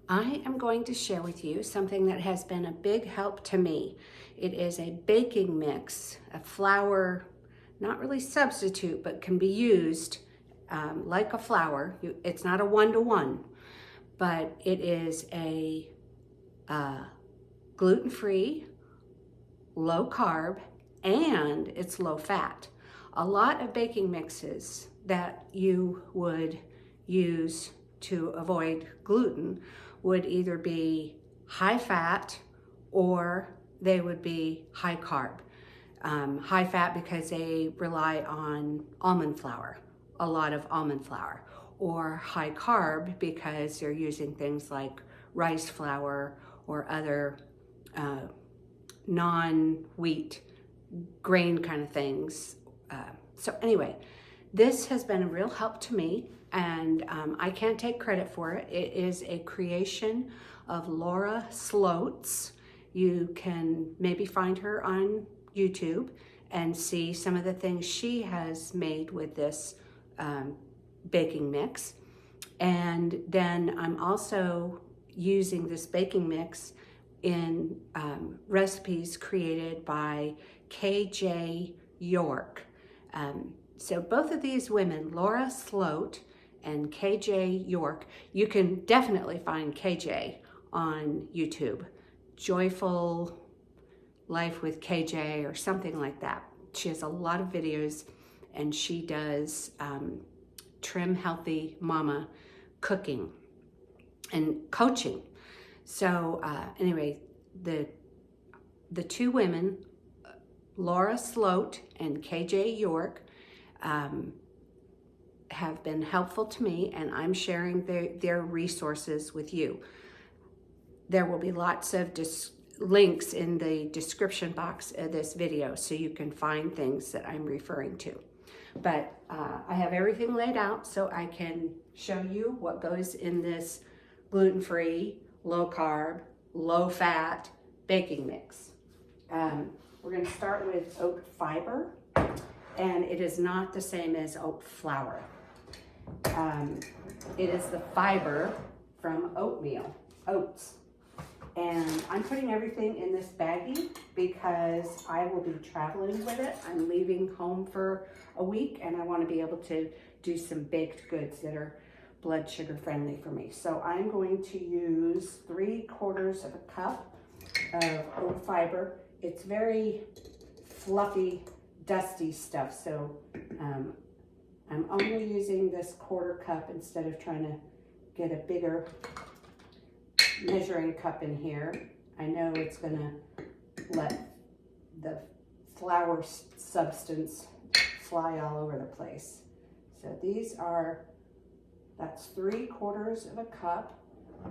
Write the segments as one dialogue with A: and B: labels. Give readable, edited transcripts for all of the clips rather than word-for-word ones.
A: I am going to share with you something that has been a big help to me. It is a baking mix, a flour, not really substitute, but can be used like a flour. It's not a one-to-one, but it is a gluten-free, low-carb, and it's low-fat. A lot of baking mixes that you would use to avoid gluten would either be high fat or they would be high carb. High fat because they rely on almond flour, a lot of almond flour, or high carb because they're using things like rice flour or other non-wheat grain kind of things. So anyway, this has been a real help to me, and I can't take credit for it. It is a creation of Laura Sloat's. You can maybe find her on YouTube and see some of the things she has made with this baking mix. And then I'm also using this baking mix in recipes created by KJ York. So both of these women, Laura Sloat and KJ York, you can definitely find KJ on YouTube. Joyful Life with KJ or something like that. She has a lot of videos, and she does Trim Healthy Mama cooking and coaching. So anyway, the two women, Laura Sloat and KJ York, have been helpful to me, and I'm sharing their resources with you. There will be lots of links in the description box of this video so you can find things that I'm referring to. But I have everything laid out so I can show you what goes in this gluten-free, low-carb, low-fat baking mix. We're going to start with oat fiber, and it is not the same as oat flour. It is the fiber from oats. And I'm putting everything in this baggie because I will be traveling with it. I'm leaving home for a week, and I want to be able to do some baked goods that are blood sugar friendly for me. So I'm going to use 3/4 of a cup of oat fiber. It's very fluffy, dusty stuff, so I'm only using this 1/4 cup instead of trying to get a bigger measuring cup in here. I know it's gonna let the flour substance fly all over the place. So that's 3/4 of a cup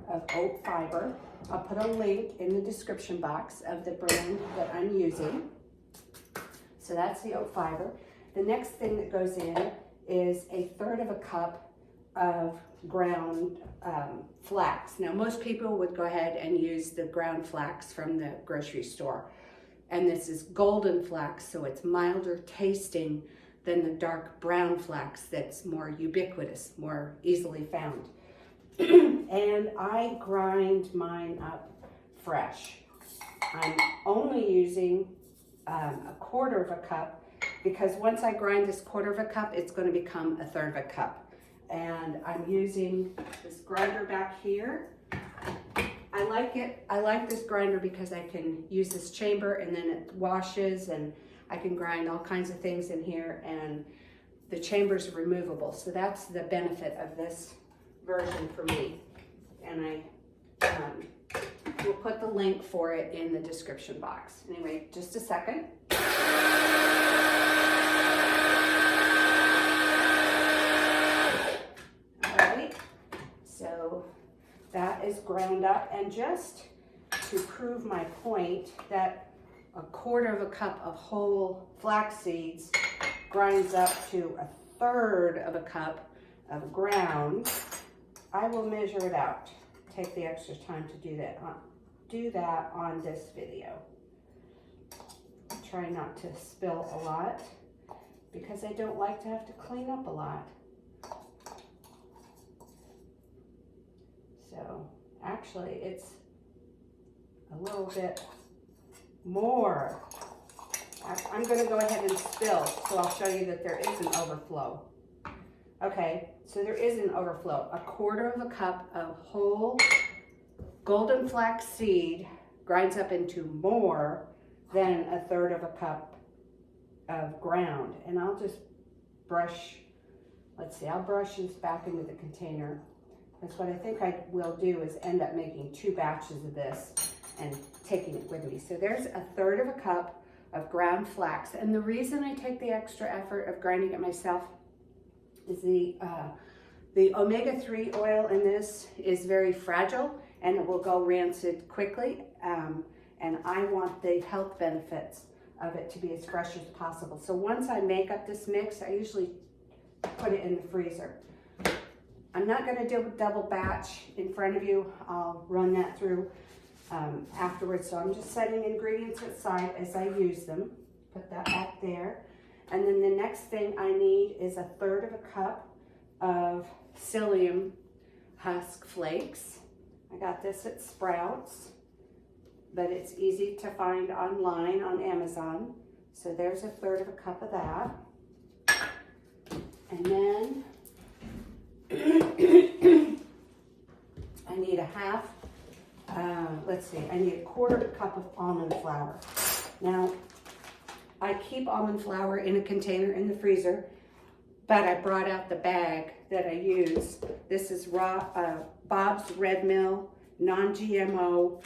A: of oat fiber. I'll put a link in the description box of the brand that I'm using. So that's the oat fiber. The next thing that goes in is 1/3 of a cup of ground flax. Now, most people would go ahead and use the ground flax from the grocery store. And this is golden flax, so it's milder tasting than the dark brown flax that's more ubiquitous, more easily found. And I grind mine up fresh. I'm only using 1/4 of a cup because once I grind this 1/4 of a cup, it's going to become 1/3 of a cup. And I'm using this grinder back here. I like it. I like this grinder because I can use this chamber and then it washes, and I can grind all kinds of things in here, and the chamber's removable. So that's the benefit of this version for me. And I will put the link for it in the description box. Anyway, just a second. So that is ground up, and just to prove my point that 1/4 of a cup of whole flax seeds grinds up to 1/3 of a cup of ground, I will measure it out. Take the extra time to do that on this video. Try not to spill a lot because I don't like to have to clean up a lot. So Actually, it's a little bit more. I'm going to go ahead and spill, so I'll show you that there is an overflow. Okay, so there is an overflow. 1/4 of a cup of whole golden flax seed grinds up into more than 1/3 of a cup of ground. And I'll just brush, let's see, I'll brush this back into the container. Because what I think I will do is end up making 2 batches of this and taking it with me. So there's 1/3 of a cup of ground flax. And the reason I take the extra effort of grinding it myself is the omega-3 oil in this is very fragile and it will go rancid quickly. And I want the health benefits of it to be as fresh as possible. So once I make up this mix, I usually put it in the freezer. I'm not going to do a double batch in front of you. I'll run that through afterwards. So I'm just setting ingredients aside as I use them. Put that back there. And then the next thing I need is 1/3 of a cup of psyllium husk flakes. I got this at Sprouts, but it's easy to find online on Amazon. So there's 1/3 of a cup of that. And then I need I need 1/4 cup of almond flour. Now, I keep almond flour in a container in the freezer, but I brought out the bag that I use. This is Bob's Red Mill, non-GMO,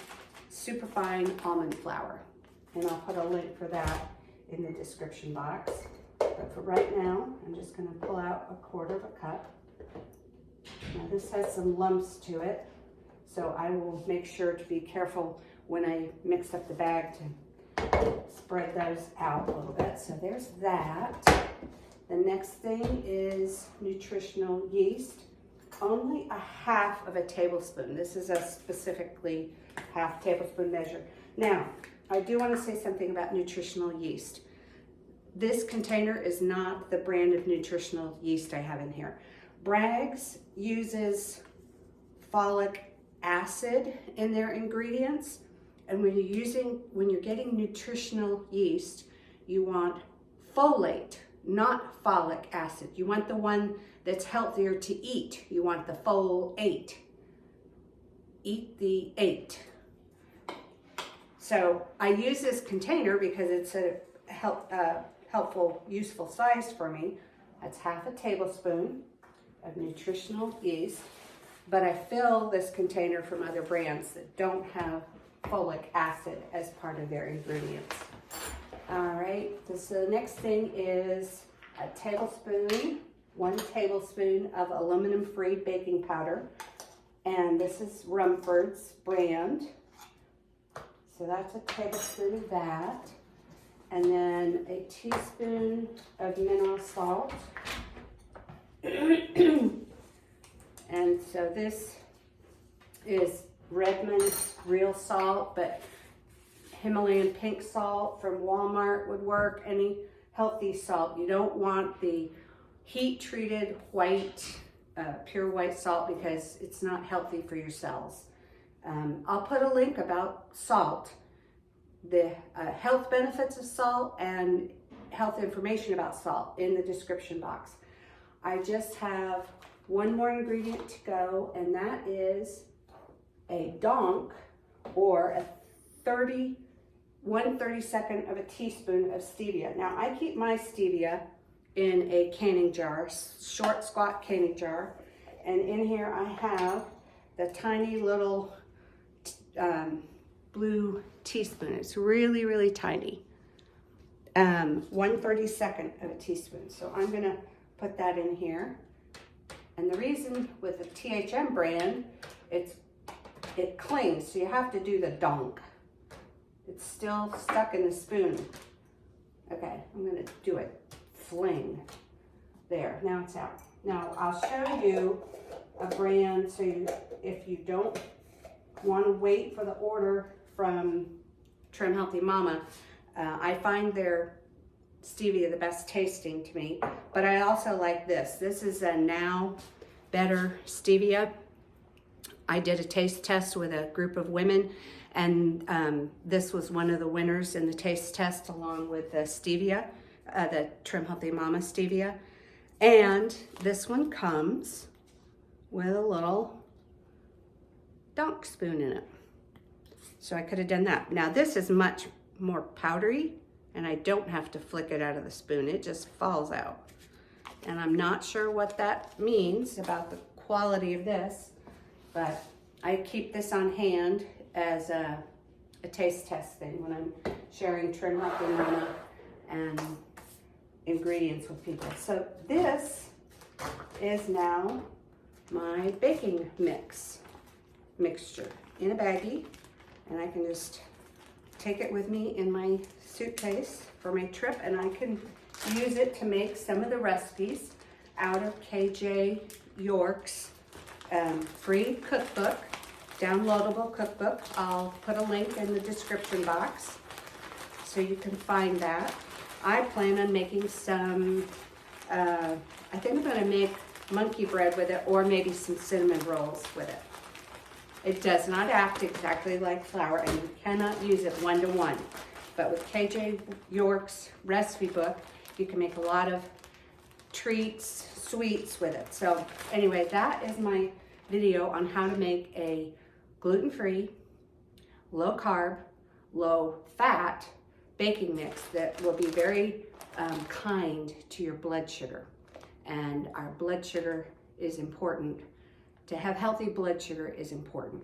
A: superfine almond flour. And I'll put a link for that in the description box. But for right now, I'm just going to pull out 1/4 of a cup. Now this has some lumps to it, so I will make sure to be careful when I mix up the bag to spread those out a little bit. So there's that. The next thing is nutritional yeast. Only 1/2 of a tablespoon. This is a specifically 1/2 tablespoon measure. Now, I do want to say something about nutritional yeast. This container is not the brand of nutritional yeast I have in here. Bragg's uses folic acid in their ingredients, and when you're getting nutritional yeast, you want folate, not folic acid. You want the one that's healthier to eat. You want the folate. Eat the 8. So I use this container because it's a helpful, useful size for me. That's 1/2 tablespoon of nutritional yeast. But I fill this container from other brands that don't have folic acid as part of their ingredients. All right, so the next thing is 1 tablespoon of aluminum-free baking powder. And this is Rumford's brand. So that's a tablespoon of that. And then a teaspoon of mineral salt. And so this is Redmond's real salt, but Himalayan pink salt from Walmart would work. Any healthy salt. You don't want the heat-treated white, pure white salt because it's not healthy for your cells. I'll put a link about salt, the health benefits of salt and health information about salt in the description box. I just have one more ingredient to go, and that is a donk, or 1/32nd of a teaspoon of stevia. Now I keep my stevia in a canning jar, short squat canning jar, and in here I have the tiny little blue teaspoon. It's really, really tiny. 1/32nd of a teaspoon. So I'm gonna put that in here. And the reason with the THM brand, it clings, so you have to do the donk. It's still stuck in the spoon. Okay, I'm gonna do it. Fling. There, now it's out. Now I'll show you a brand, so if you don't want to wait for the order from Trim Healthy Mama, I find their stevia the best tasting to me, but I also like this. This is a Now Better stevia. I did a taste test with a group of women, and this was one of the winners in the taste test, along with the stevia, the Trim Healthy Mama stevia. And this one comes with a little dunk spoon in it. So I could have done that. Now this is much more powdery, and I don't have to flick it out of the spoon. It just falls out. And I'm not sure what that means about the quality of this, but I keep this on hand as a taste test thing when I'm sharing Trim Healthy Mama and ingredients with people. So this is now my baking mixture in a baggie, and I can just take it with me in my suitcase for my trip, and I can use it to make some of the recipes out of KJ York's free cookbook, downloadable cookbook. I'll put a link in the description box so you can find that. I plan on making some, I think I'm gonna make monkey bread with it, or maybe some cinnamon rolls with it. It does not act exactly like flour, and you cannot use it one-to-one. But with KJ York's recipe book, you can make a lot of treats, sweets with it. So anyway, that is my video on how to make a gluten-free, low-carb, low-fat baking mix that will be very kind to your blood sugar. And our blood sugar is important. To have healthy blood sugar is important.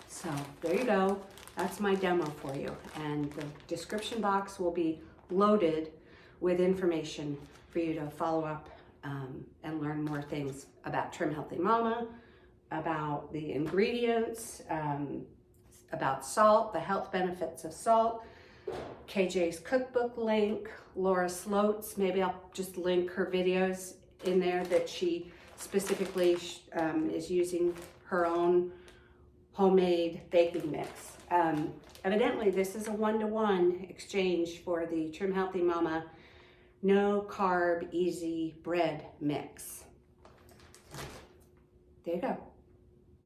A: So there you go. That's my demo for you. And the description box will be loaded with information for you to follow up and learn more things about Trim Healthy Mama, about the ingredients, about salt, the health benefits of salt, KJ's cookbook link, Laura Sloat's, maybe I'll just link her videos in there that she specifically is using her own homemade baking mix. Evidently, this is a one-to-one exchange for the Trim Healthy Mama no carb easy bread mix. There you go.